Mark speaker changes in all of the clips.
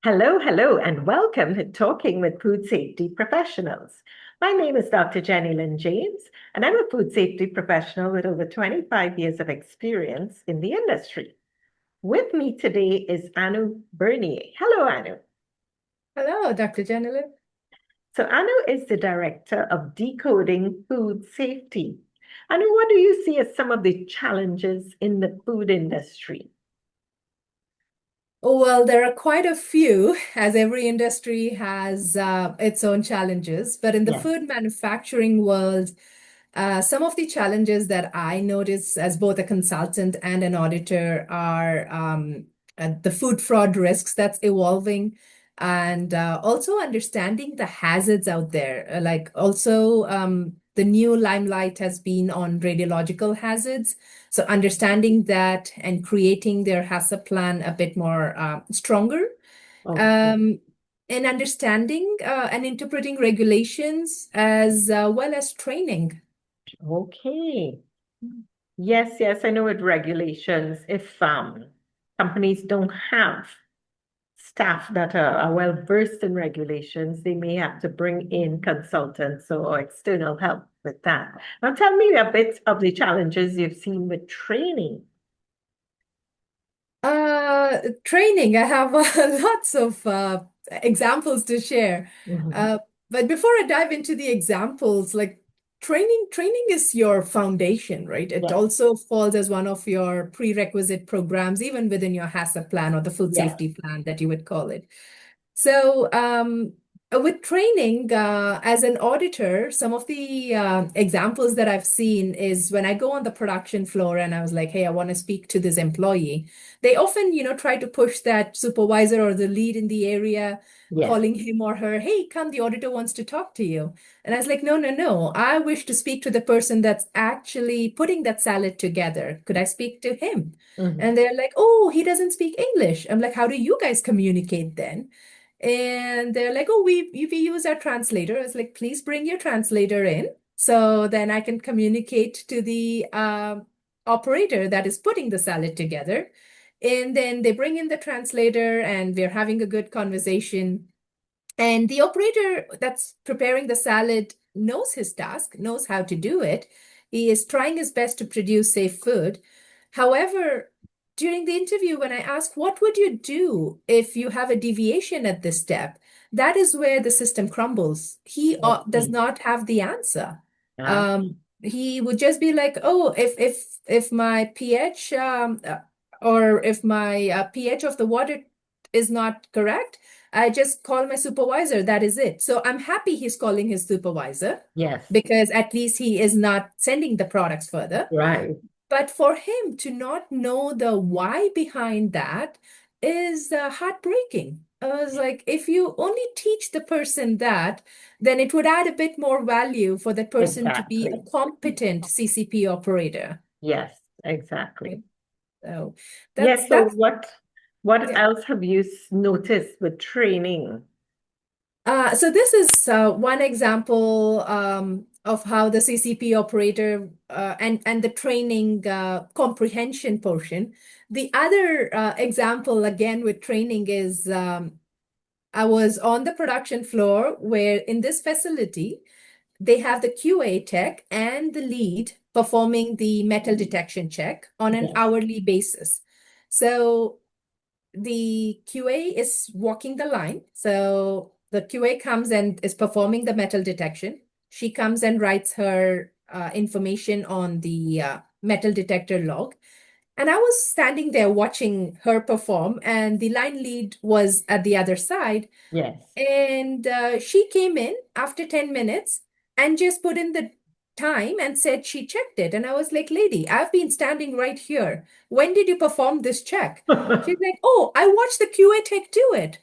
Speaker 1: Hello, hello, and welcome to Talking with Food Safety Professionals. My name is Dr. Jennylynd James, and I'm a food safety professional with over 25 years of experience in the industry. With me today is Anu Bernier. Hello, Anu.
Speaker 2: Hello, Dr. Jennylynd.
Speaker 1: So, Anu is the Director of Decoding Food Safety. Anu, what do you see as some of the challenges in the food industry?
Speaker 2: Well, there are quite a few, as every industry has its own challenges. But in the
Speaker 1: Yes.
Speaker 2: food manufacturing world, some of the challenges that I notice as both a consultant and an auditor are the food fraud risks that's evolving, and also understanding the hazards out there. Like also, the new limelight has been on radiological hazards. So understanding that and creating their HACCP plan a bit more stronger,
Speaker 1: Okay.
Speaker 2: um, and understanding and interpreting regulations as well as training.
Speaker 1: Okay. Yes, yes, I know with regulations, if companies don't have staff that are well versed in regulations, they may have to bring in consultants or external help with that. Now, tell me a bit of the challenges you've seen with training.
Speaker 2: Training, I have lots of examples to share.
Speaker 1: Mhm.
Speaker 2: Uh, but before I dive into the examples, like training is your foundation, right? It
Speaker 1: Yes,
Speaker 2: also falls as one of your prerequisite programs, even within your HACCP plan or the food
Speaker 1: yes,
Speaker 2: safety plan that you would call it. So, with training, as an auditor, some of the examples that I've seen is when I go on the production floor and I was like, hey, I want to speak to this employee. They often, try to push that supervisor or the lead in the area,
Speaker 1: yes.
Speaker 2: calling him or her, hey, come, the auditor wants to talk to you. And I was like, no, no, no. I wish to speak to the person that's actually putting that salad together. Could I speak to him?
Speaker 1: Mhm.
Speaker 2: And they're like, oh, he doesn't speak English. I'm like, how do you guys communicate then? And they're like, oh, we use our translator. I was like, please bring your translator in so then I can communicate to the operator that is putting the salad together. And then they bring in the translator and we're having a good conversation. And the operator that's preparing the salad knows his task, knows how to do it. He is trying his best to produce safe food. However, during the interview, when I ask, what would you do if you have a deviation at this step? That is where the system crumbles. He does
Speaker 1: Okay.
Speaker 2: not have the answer.
Speaker 1: Ah,
Speaker 2: He would just be like, oh, if my pH or if my pH of the water is not correct, I just call my supervisor. That is it. So I'm happy he's calling his supervisor
Speaker 1: yes,
Speaker 2: because at least he is not sending the products further.
Speaker 1: right.
Speaker 2: But for him to not know the why behind that is heartbreaking. I was like, if you only teach the person that, then it would add a bit more value for the person to be a
Speaker 1: Exactly.
Speaker 2: competent CCP operator.
Speaker 1: Yes, exactly.
Speaker 2: Right? So
Speaker 1: Yes, so
Speaker 2: that's
Speaker 1: what
Speaker 2: yeah.
Speaker 1: else have you noticed with training?
Speaker 2: So this is one example of how the CCP operator and the training comprehension portion. The other example, again, with training is I was on the production floor where in this facility, they have the QA tech and the lead performing the metal detection check on an
Speaker 1: Yes.
Speaker 2: hourly basis. So the QA is walking the line. So the QA comes and is performing the metal detection. She comes and writes her information on the metal detector log. And I was standing there watching her perform, and the line lead was at the other side.
Speaker 1: Yes.
Speaker 2: And she came in after 10 minutes and just put in the time and said she checked it. And I was like, lady, I've been standing right here. When did you perform this check? She's like, oh, I watched the QA tech do it.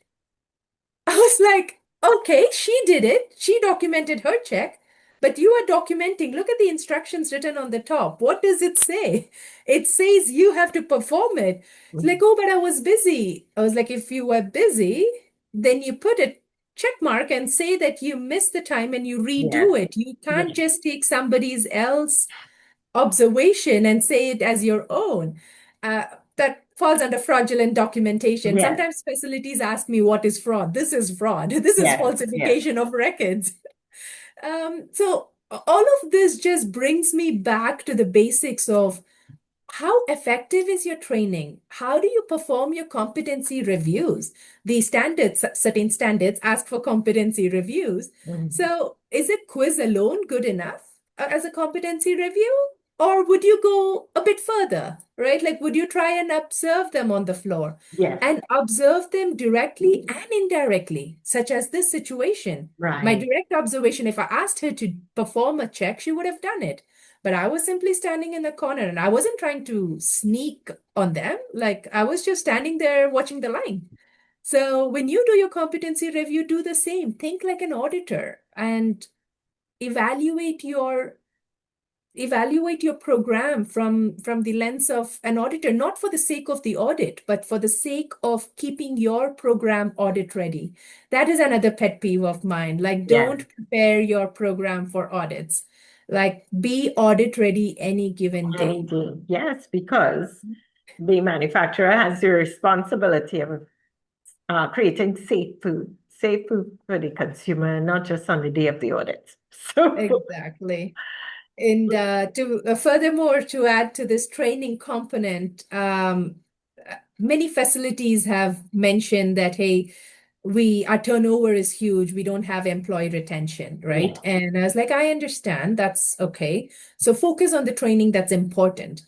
Speaker 2: I was like, okay, she did it. She documented her check, but you are documenting. Look at the instructions written on the top. What does it say? It says you have to perform it. It's like, oh, but I was busy. I was like, if you were busy, then you put a check mark and say that you missed the time and you
Speaker 1: Yes.
Speaker 2: redo it. You can't
Speaker 1: Yes.
Speaker 2: just take somebody's else observation and say it as your own. that falls under fraudulent documentation.
Speaker 1: Yes,
Speaker 2: Sometimes facilities ask me, what is fraud? This is fraud. This is
Speaker 1: yes, yes,
Speaker 2: falsification of records. So all of this just brings me back to the basics of how effective is your training? How do you perform your competency reviews? The standards, certain standards ask for competency reviews.
Speaker 1: Mhm.
Speaker 2: So is a quiz alone good enough as a competency review? Or would you go a bit further, right? Like, would you try and observe them on the floor
Speaker 1: Yes,
Speaker 2: and observe them directly and indirectly, such as this situation? My
Speaker 1: right.
Speaker 2: direct observation, if I asked her to perform a check, she would have done it. But I was simply standing in the corner and I wasn't trying to sneak on them. Like I was just standing there watching the line. So when you do your competency review, do the same. Think like an auditor and evaluate your program from the lens of an auditor, not for the sake of the audit, but for the sake of keeping your program audit ready. That is another pet peeve of mine. Like,
Speaker 1: Yes,
Speaker 2: don't prepare your program for audits. Like, be audit ready any given day.
Speaker 1: indeed. Yes, because the manufacturer has the responsibility of creating safe food for the consumer, not just on the day of the audit. So,
Speaker 2: Exactly. And furthermore, to add to this training component, many facilities have mentioned that, hey, our turnover is huge. We don't have employee retention, right?
Speaker 1: yeah,
Speaker 2: And I was like, I understand. That's okay. So focus on the training that's important.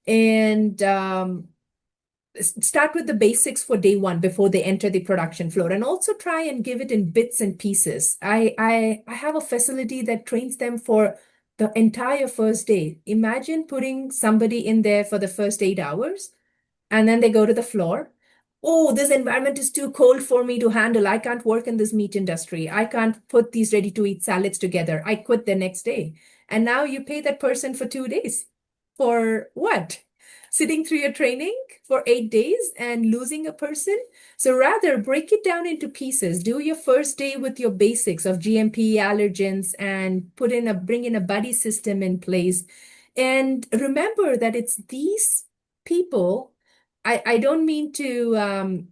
Speaker 2: And start with the basics for day one before they enter the production floor, and also try and give it in bits and pieces. I have a facility that trains them for the entire first day. Imagine putting somebody in there for the first 8 hours and then they go to the floor. Oh, this environment is too cold for me to handle. I can't work in this meat industry. I can't put these ready to eat salads together. I quit the next day. And now you pay that person for 2 days. For what? Sitting through your training for 8 days and losing a person? So rather break it down into pieces. Do your first day with your basics of GMP allergens and bring in a buddy system in place. And remember that it's these people. I don't mean to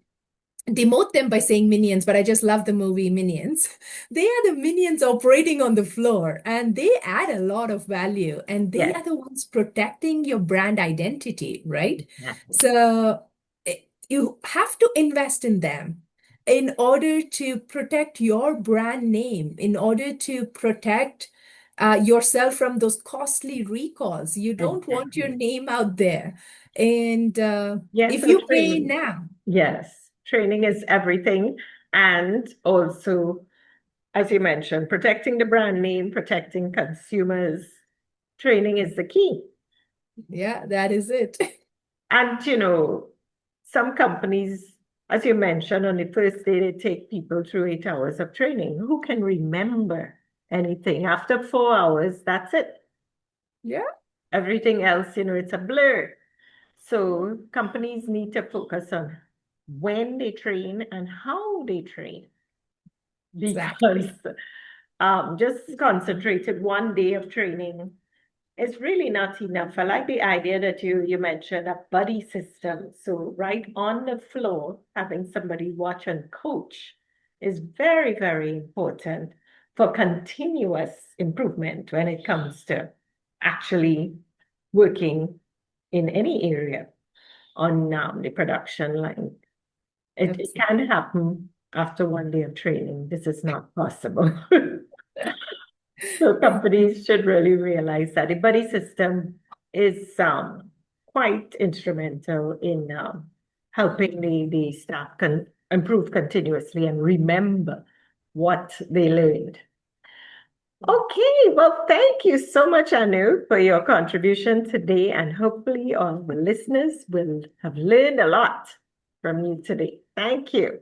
Speaker 2: demote them by saying minions, but I just love the movie Minions. They are the minions operating on the floor and they add a lot of value and they
Speaker 1: yes,
Speaker 2: are the ones protecting your brand identity, right?
Speaker 1: exactly.
Speaker 2: So you have to invest in them in order to protect your brand name, in order to protect yourself from those costly recalls. You don't want your
Speaker 1: Exactly.
Speaker 2: name out there. And
Speaker 1: Yes,
Speaker 2: if
Speaker 1: so
Speaker 2: you pay
Speaker 1: training.
Speaker 2: now,
Speaker 1: Yes, training is everything. And also, as you mentioned, protecting the brand name, protecting consumers, training is the key.
Speaker 2: yeah, that is it.
Speaker 1: And, some companies, as you mentioned, on the first day, they take people through 8 hours of training. Who can remember anything? After 4 hours, that's it.
Speaker 2: Yeah,
Speaker 1: Everything else, it's a blur. So companies need to focus on when they train and how they train, because
Speaker 2: exactly.
Speaker 1: just concentrated one day of training is really not enough. I like the idea that you mentioned a buddy system. So right on the floor, having somebody watch and coach is very, very important for continuous improvement when it comes to actually working in any area on the production line. It
Speaker 2: Absolutely.
Speaker 1: can happen after one day of training. This is not possible. So companies should really realize that the buddy system is quite instrumental in helping the staff improve continuously and remember what they learned. Okay, well, thank you so much, Anu, for your contribution today, and hopefully all the listeners will have learned a lot from you today. Thank you.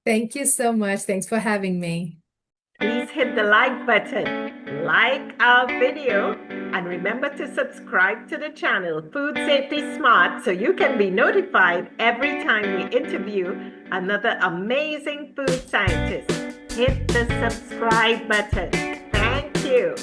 Speaker 2: Thank you so much. Thanks for having me.
Speaker 1: Please hit the like button, like our video, and remember to subscribe to the channel Food Safety Smart so you can be notified every time we interview another amazing food scientist. Hit the subscribe button. Thank you.